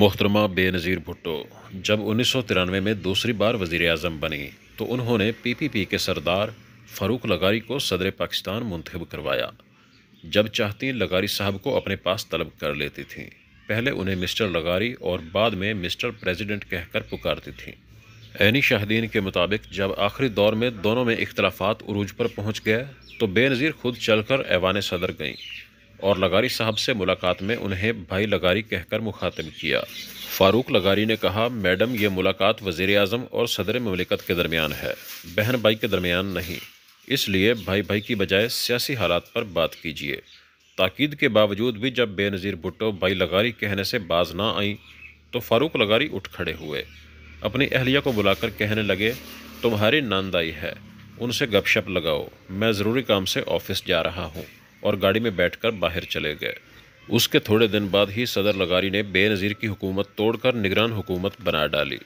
محترمہ بے نظیر بھٹو جب 1993 میں دوسری بار وزیر اعظم بنی تو انہوں نے پی پی پی کے سردار فاروق لغاری کو صدر پاکستان منتخب کروایا۔ جب چاہتیں لغاری صاحب کو اپنے پاس طلب کر لیتی تھیں۔ پہلے انہیں مسٹر لغاری اور بعد میں مسٹر پریزیڈنٹ کہہ کر پکارتی تھیں۔ عینی شاہدین کے مطابق جب آخری دور میں دونوں میں اختلافات عروج پر پہنچ گئے تو بے نظیر خود چل کر ایوان صدر گئیں اور لغاری صاحب سے ملاقات میں انہیں بھائی لغاری کہہ کر مخاطب کیا۔ فاروق لغاری نے کہا، میڈم یہ ملاقات وزیر اعظم اور صدر مملکت کے درمیان ہے، بہن بھائی کے درمیان نہیں، اس لیے بھائی بھائی کی بجائے سیاسی حالات پر بات کیجیے۔ تاکید کے باوجود بھی جب بے نظیر بھٹو بھائی لغاری کہنے سے باز نہ آئیں تو فاروق لغاری اٹھ کھڑے ہوئے، اپنی اہلیہ کو بلا کر کہنے لگے، تمہاری ناند آئی ہے، ان سے گپ شپ لگاؤ، میں ضروری کام سے آفس جا رہا ہوں، اور گاڑی میں بیٹھ کر باہر چلے گئے۔ اس کے تھوڑے دن بعد ہی صدر لغاری نے بے نظیر کی حکومت توڑ کر نگران حکومت بنا ڈالی۔